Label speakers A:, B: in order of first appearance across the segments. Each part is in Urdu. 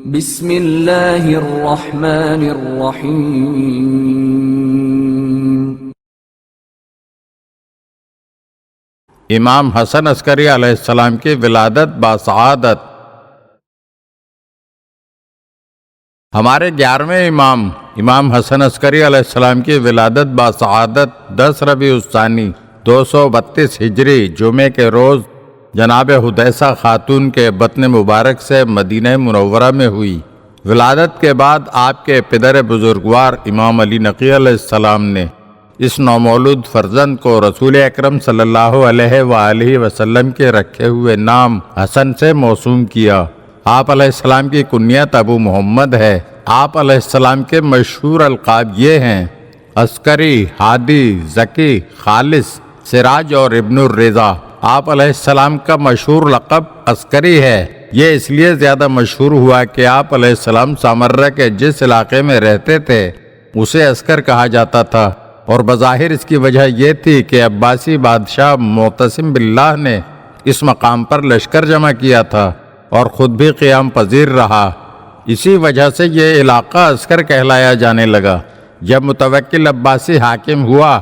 A: بسم اللہ الرحمن الرحیم۔
B: امام حسن عسکری علیہ السلام کی ولادت باسعادت۔ ہمارے 11ویں امام حسن عسکری علیہ السلام کی ولادت باسعادت 10 ربیع الثانی 232 ہجری جمعے کے روز جناب حدیثہ خاتون کے بطن مبارک سے مدینہ منورہ میں ہوئی۔ ولادت کے بعد آپ کے پدر بزرگوار امام علی نقی علیہ السلام نے اس نومولود فرزند کو رسول اکرم صلی اللہ علیہ وآلہ وسلم کے رکھے ہوئے نام حسن سے موسوم کیا۔ آپ علیہ السلام کی کنیت ابو محمد ہے۔ آپ علیہ السلام کے مشہور القاب یہ ہیں: عسکری، ہادی، ذکی، خالص، سراج اور ابن الرضا۔ آپ علیہ السلام کا مشہور لقب عسکری ہے۔ یہ اس لیے زیادہ مشہور ہوا کہ آپ علیہ السلام سامرہ کے جس علاقے میں رہتے تھے اسے عسکر کہا جاتا تھا، اور بظاہر اس کی وجہ یہ تھی کہ عباسی بادشاہ معتصم باللہ نے اس مقام پر لشکر جمع کیا تھا اور خود بھی قیام پذیر رہا۔ اسی وجہ سے یہ علاقہ عسکر کہلایا جانے لگا۔ جب متوکل عباسی حاکم ہوا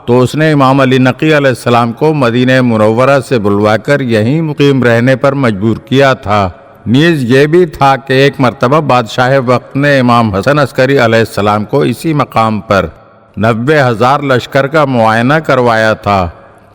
B: تو اس نے امام علی نقی علیہ السلام کو مدینہ منورہ سے بلوا کر یہیں مقیم رہنے پر مجبور کیا تھا۔ نیز یہ بھی تھا کہ ایک مرتبہ بادشاہ وقت نے امام حسن عسکری علیہ السلام کو اسی مقام پر 90,000 لشکر کا معائنہ کروایا تھا،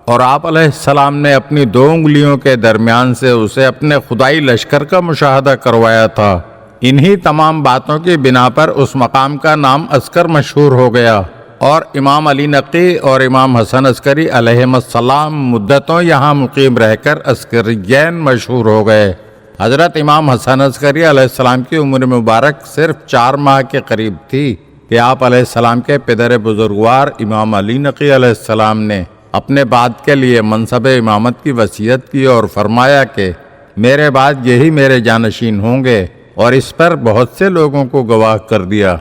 B: اور آپ علیہ السلام نے اپنی 2 انگلیوں کے درمیان سے اسے اپنے خدائی لشکر کا مشاہدہ کروایا تھا۔ انہی تمام باتوں کی بنا پر اس مقام کا نام عسکر مشہور ہو گیا، اور امام علی نقی اور امام حسن عسکری علیہم السلام مدتوں یہاں مقیم رہ کر عسکریین مشہور ہو گئے۔ حضرت امام حسن عسکری علیہ السلام کی عمر مبارک صرف 4 ماہ کے قریب تھی کہ آپ علیہ السلام کے پدر بزرگوار امام علی نقی علیہ السلام نے اپنے بعد کے لیے منصب امامت کی وصیت کی اور فرمایا کہ میرے بعد یہی میرے جانشین ہوں گے، اور اس پر بہت سے لوگوں کو گواہ کر دیا۔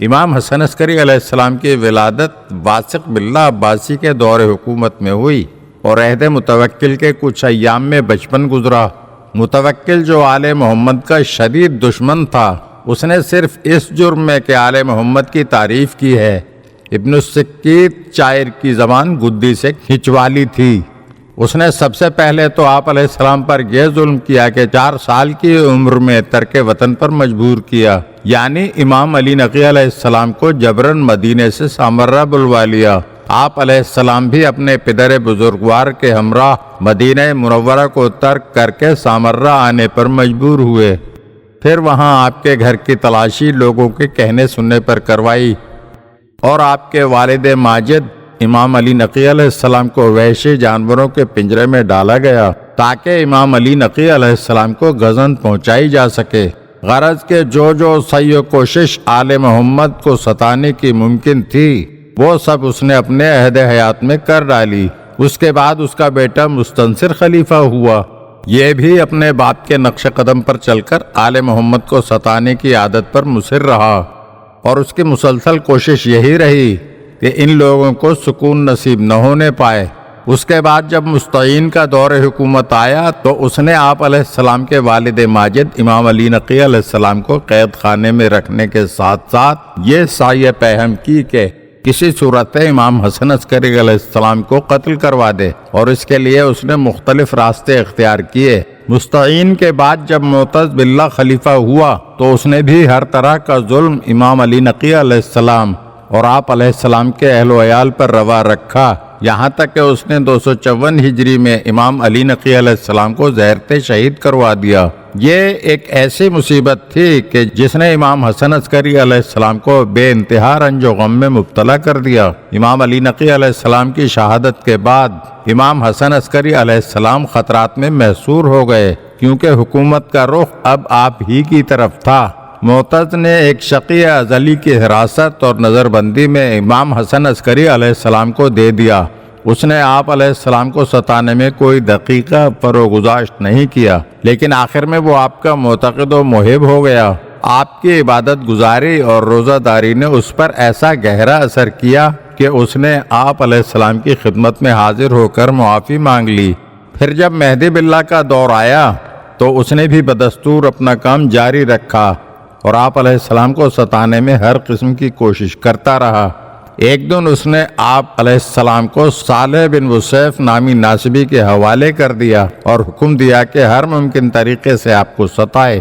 B: امام حسن عسکری علیہ السلام کی ولادت واثق باللہ عباسی کے دور حکومت میں ہوئی، اور عہد متوکل کے کچھ ایام میں بچپن گزرا۔ متوکل جو آل محمد کا شدید دشمن تھا، اس نے صرف اس جرم میں کہ آل محمد کی تعریف کی ہے، ابن السکیت شاعر کی زبان گدی سے کھنچوا لی تھی۔ اس نے سب سے پہلے تو آپ علیہ السلام پر یہ ظلم کیا کہ 4 سال کی عمر میں ترک وطن پر مجبور کیا، یعنی امام علی نقی علیہ السلام کو جبراً مدینے سے سامرہ بلوا لیا۔ آپ علیہ السلام بھی اپنے پدر بزرگوار کے ہمراہ مدینہ منورہ کو ترک کر کے سامرہ آنے پر مجبور ہوئے۔ پھر وہاں آپ کے گھر کی تلاشی لوگوں کے کہنے سننے پر کروائی، اور آپ کے والد ماجد امام علی نقی علیہ السلام کو وحشی جانوروں کے پنجرے میں ڈالا گیا تاکہ امام علی نقی علیہ السلام کو غزن پہنچائی جا سکے۔ غرض کے جو سعی و کوشش آل محمد کو ستانے کی ممکن تھی وہ سب اس نے اپنے عہد حیات میں کر ڈالی۔ اس کے بعد اس کا بیٹا مستنصر خلیفہ ہوا۔ یہ بھی اپنے باپ کے نقش قدم پر چل کر آل محمد کو ستانے کی عادت پر مصر رہا، اور اس کی مسلسل کوشش یہی رہی کہ ان لوگوں کو سکون نصیب نہ ہونے پائے۔ اس کے بعد جب مستعین کا دور حکومت آیا تو اس نے آپ علیہ السلام کے والد ماجد امام علی نقی علیہ السلام کو قید خانے میں رکھنے کے ساتھ ساتھ یہ سعی پہم کی کہ کسی صورت امام حسن عسکری علیہ السلام کو قتل کروا دے، اور اس کے لیے اس نے مختلف راستے اختیار کیے۔ مستعین کے بعد جب معتز باللہ خلیفہ ہوا تو اس نے بھی ہر طرح کا ظلم امام علی نقی علیہ السلام اور آپ علیہ السلام کے اہل و عیال پر روا رکھا، یہاں تک کہ اس نے 254 ہجری میں امام علی نقی علیہ السلام کو زہرتے شہید کروا دیا۔ یہ ایک ایسی مصیبت تھی کہ جس نے امام حسن عسکری علیہ السلام کو بے انتہا رنج و غم میں مبتلا کر دیا۔ امام علی نقی علیہ السلام کی شہادت کے بعد امام حسن عسکری علیہ السلام خطرات میں محصور ہو گئے، کیونکہ حکومت کا رخ اب آپ ہی کی طرف تھا۔ معتز نے ایک شقی ازلی کی حراست اور نظر بندی میں امام حسن عسکری علیہ السلام کو دے دیا۔ اس نے آپ علیہ السلام کو ستانے میں کوئی دقیقہ فروگزاشت نہیں کیا، لیکن آخر میں وہ آپ کا معتقد و محب ہو گیا۔ آپ کی عبادت گزاری اور روزہ داری نے اس پر ایسا گہرا اثر کیا کہ اس نے آپ علیہ السلام کی خدمت میں حاضر ہو کر معافی مانگ لی۔ پھر جب مہدی باللہ کا دور آیا تو اس نے بھی بدستور اپنا کام جاری رکھا اور آپ علیہ السلام کو ستانے میں ہر قسم کی کوشش کرتا رہا۔ ایک دن اس نے آپ علیہ السلام کو صالح بن وسیف نامی ناسبی کے حوالے کر دیا اور حکم دیا کہ ہر ممکن طریقے سے آپ کو ستائے۔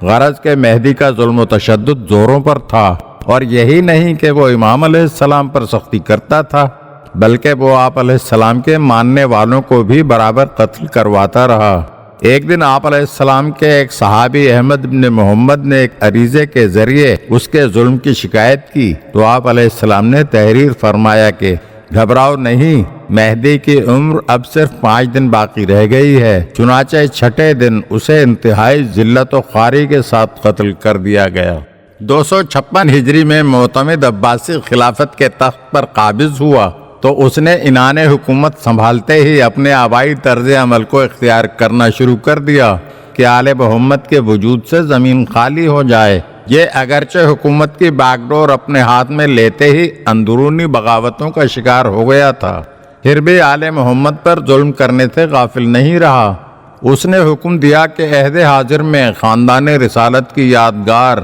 B: غرض کہ مہدی کا ظلم و تشدد زوروں پر تھا، اور یہی نہیں کہ وہ امام علیہ السلام پر سختی کرتا تھا، بلکہ وہ آپ علیہ السلام کے ماننے والوں کو بھی برابر قتل کرواتا رہا۔ ایک دن آپ علیہ السلام کے ایک صحابی احمد بن محمد نے ایک عریضے کے ذریعے اس کے ظلم کی شکایت کی تو آپ علیہ السلام نے تحریر فرمایا کہ گھبراؤ نہیں، مہدی کی عمر اب صرف 5 دن باقی رہ گئی ہے۔ چنانچہ 6 دن اسے انتہائی ذلت و خواری کے ساتھ قتل کر دیا گیا۔ 256 ہجری میں معتمد عباسی خلافت کے تخت پر قابض ہوا تو اس نے عنان حکومت سنبھالتے ہی اپنے آبائی طرز عمل کو اختیار کرنا شروع کر دیا کہ آل محمد کے وجود سے زمین خالی ہو جائے۔ یہ اگرچہ حکومت کی باغ ڈور اپنے ہاتھ میں لیتے ہی اندرونی بغاوتوں کا شکار ہو گیا تھا، پھر بھی آل محمد پر ظلم کرنے سے غافل نہیں رہا۔ اس نے حکم دیا کہ عہد حاضر میں خاندان رسالت کی یادگار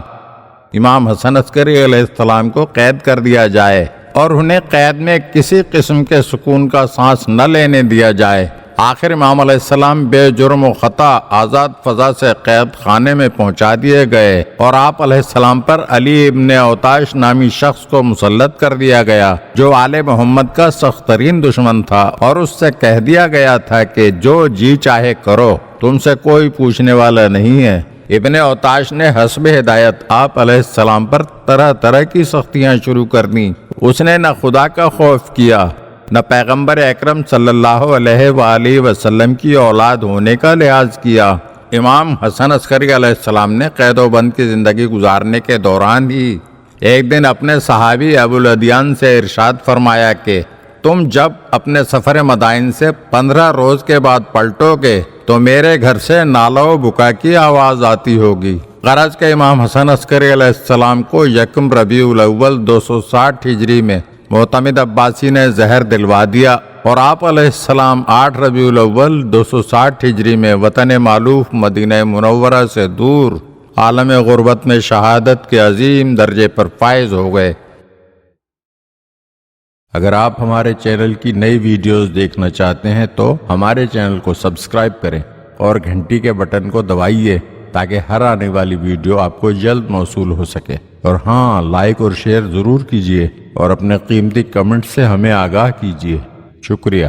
B: امام حسن عسکری علیہ السلام کو قید کر دیا جائے اور انہیں قید میں کسی قسم کے سکون کا سانس نہ لینے دیا جائے۔ آخر امام علیہ السلام بے جرم و خطا آزاد فضا سے قید خانے میں پہنچا دیے گئے اور آپ علیہ السلام پر علی ابن اوتاش نامی شخص کو مسلط کر دیا گیا، جو آل محمد کا سخت ترین دشمن تھا، اور اس سے کہہ دیا گیا تھا کہ جو جی چاہے کرو، تم سے کوئی پوچھنے والا نہیں ہے۔ ابن اوتاش نے حسب ہدایت آپ علیہ السلام پر طرح طرح کی سختیاں شروع کر دیں۔ اس نے نہ خدا کا خوف کیا، نہ پیغمبر اکرم صلی اللہ علیہ وآلہ وسلم کی اولاد ہونے کا لحاظ کیا۔ امام حسن عسکری علیہ السلام نے قید و بند کی زندگی گزارنے کے دوران ہی ایک دن اپنے صحابی ابو الادیان سے ارشاد فرمایا کہ تم جب اپنے سفر مدائن سے 15 روز کے بعد پلٹو گے تو میرے گھر سے نالہ و بکا کی آواز آتی ہوگی۔ غرض کہ امام حسن عسکری علیہ السلام کو یکم ربیع الاول 260 ہجری میں معتمد عباسی نے زہر دلوا دیا اور آپ علیہ السلام 8 ربیع الاول 260 ہجری میں وطن مالوف مدینہ منورہ سے دور عالم غربت میں شہادت کے عظیم درجے پر فائز ہو گئے۔ اگر آپ ہمارے چینل کی نئی ویڈیوز دیکھنا چاہتے ہیں تو ہمارے چینل کو سبسکرائب کریں اور گھنٹی کے بٹن کو دبائیے تاکہ ہر آنے والی ویڈیو آپ کو جلد موصول ہو سکے، اور ہاں، لائک اور شیئر ضرور کیجیے اور اپنے قیمتی کمنٹ سے ہمیں آگاہ کیجیے۔ شکریہ۔